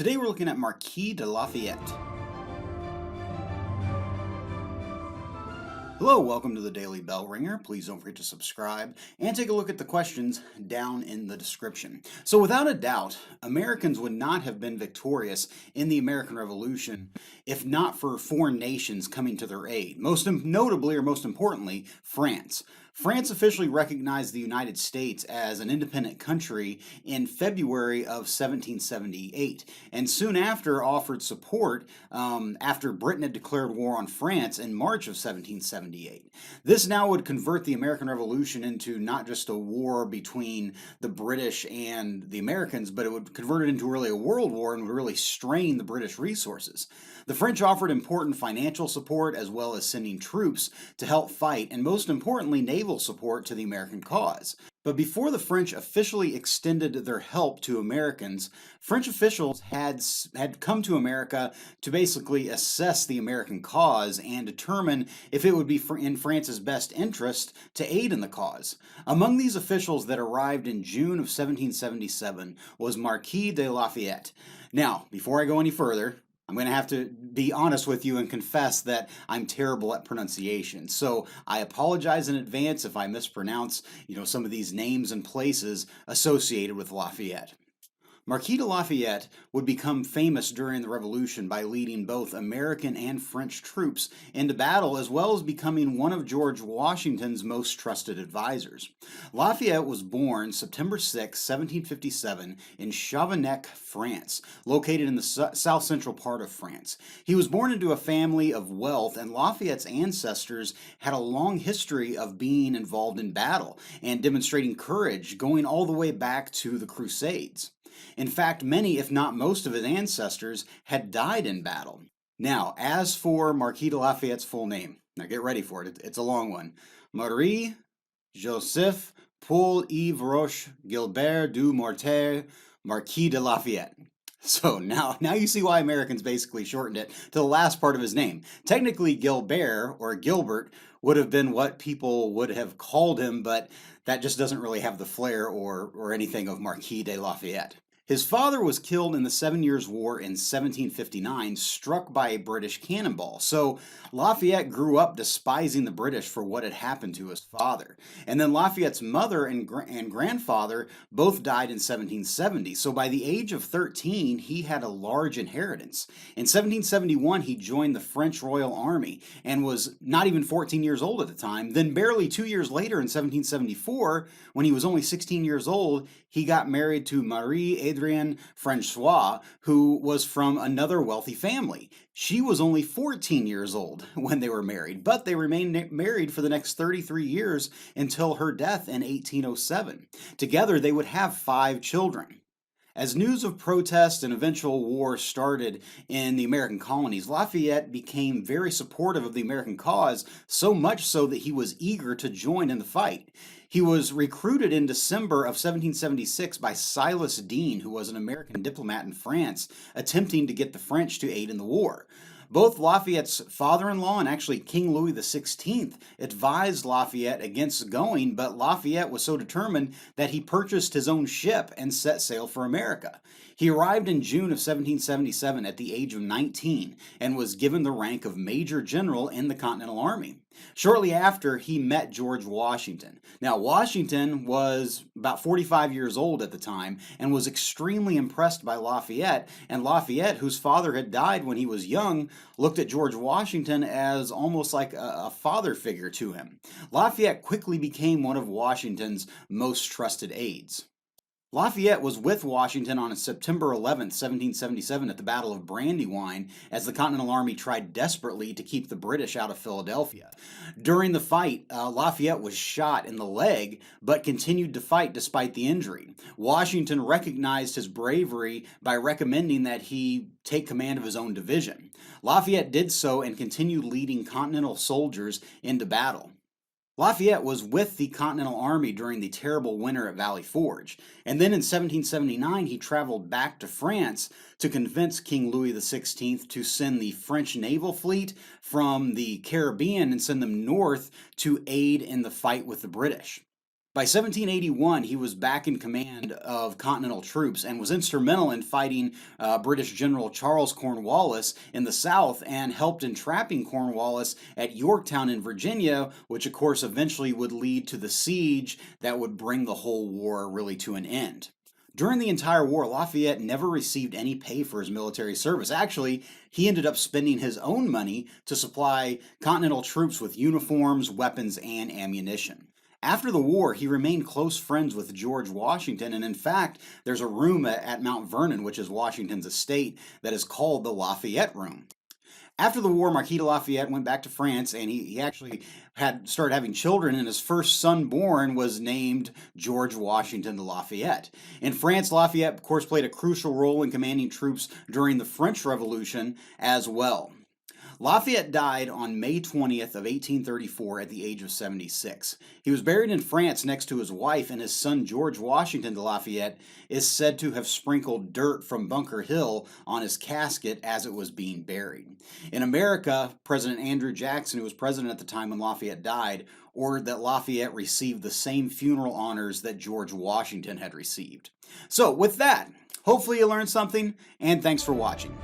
Today we're looking at Marquis de Lafayette. Hello, welcome to the Daily Bellringer. Please don't forget to subscribe and take a look at the questions down in the description. So without a doubt, Americans would not have been victorious in the American Revolution if not for foreign nations coming to their aid. Most notably, or most importantly, France. France officially recognized the United States as an independent country in February of 1778, and soon after offered support after Britain had declared war on France in March of 1778. This now would convert the American Revolution into not just a war between the British and the Americans, but it would convert it into really a world war and would really strain the British resources. The French offered important financial support as well as sending troops to help fight, and most importantly, naval support to the American cause. But before the French officially extended their help to Americans, French officials had come to America to basically assess the American cause and determine if it would be in France's best interest to aid in the cause. Among these officials that arrived in June of 1777 was Marquis de Lafayette. Now, before I go any further, I'm going to have to be honest with you and confess that I'm terrible at pronunciation. So I apologize in advance if I mispronounce, some of these names and places associated with Lafayette. Marquis de Lafayette would become famous during the Revolution by leading both American and French troops into battle, as well as becoming one of George Washington's most trusted advisors. Lafayette was born September 6, 1757, in Chavignac, France, located in the south-central part of France. He was born into a family of wealth, and Lafayette's ancestors had a long history of being involved in battle and demonstrating courage, going all the way back to the Crusades. In fact, many, if not most of his ancestors had died in battle. Now, as for Marquis de Lafayette's full name, now get ready for it, it's a long one. Marie Joseph Paul Yves Roche Gilbert du Mortier, Marquis de Lafayette. So now you see why Americans basically shortened it to the last part of his name. Technically, Gilbert or Gilbert would have been what people would have called him, but that just doesn't really have the flair or anything of Marquis de Lafayette. His father was killed in the 7 Years' War in 1759, struck by a British cannonball. So Lafayette grew up despising the British for what had happened to his father. And then Lafayette's mother and grandfather both died in 1770. So by the age of 13, he had a large inheritance. In 1771, he joined the French Royal Army and was not even 14 years old at the time. Then barely 2 years later, in 1774, when he was only 16 years old, he got married to Marie Adrienne Francois, who was from another wealthy family. She was only 14 years old when they were married, but they remained married for the next 33 years until her death in 1807. Together, they would have 5 children. As news of protest and eventual war started in the American colonies, Lafayette became very supportive of the American cause, so much so that he was eager to join in the fight. He was recruited in December of 1776 by Silas Deane, who was an American diplomat in France, attempting to get the French to aid in the war. Both Lafayette's father-in-law and actually King Louis XVI advised Lafayette against going, but Lafayette was so determined that he purchased his own ship and set sail for America. He arrived in June of 1777 at the age of 19 and was given the rank of Major General in the Continental Army. Shortly after, he met George Washington. Now, Washington was about 45 years old at the time and was extremely impressed by Lafayette, and Lafayette, whose father had died when he was young, looked at George Washington as almost like a father figure to him. Lafayette quickly became one of Washington's most trusted aides. Lafayette was with Washington on September 11, 1777 at the Battle of Brandywine as the Continental Army tried desperately to keep the British out of Philadelphia. During the fight, Lafayette was shot in the leg but continued to fight despite the injury. Washington recognized his bravery by recommending that he take command of his own division. Lafayette did so and continued leading Continental soldiers into battle. Lafayette was with the Continental Army during the terrible winter at Valley Forge, and then in 1779 he traveled back to France to convince King Louis XVI to send the French naval fleet from the Caribbean and send them north to aid in the fight with the British. By 1781, he was back in command of Continental troops and was instrumental in fighting British General Charles Cornwallis in the South and helped in trapping Cornwallis at Yorktown in Virginia, which of course eventually would lead to the siege that would bring the whole war really to an end. During the entire war, Lafayette never received any pay for his military service. Actually, he ended up spending his own money to supply Continental troops with uniforms, weapons, and ammunition. After the war, he remained close friends with George Washington, and in fact, there's a room at Mount Vernon, which is Washington's estate, that is called the Lafayette Room. After the war, Marquis de Lafayette went back to France, and he actually had started having children, and his first son born was named George Washington de Lafayette. In France, Lafayette, of course, played a crucial role in commanding troops during the French Revolution as well. Lafayette died on May 20th of 1834 at the age of 76. He was buried in France next to his wife, and his son George Washington de Lafayette is said to have sprinkled dirt from Bunker Hill on his casket as it was being buried. In America, President Andrew Jackson, who was president at the time when Lafayette died, ordered that Lafayette receive the same funeral honors that George Washington had received. So with that, hopefully you learned something, and thanks for watching.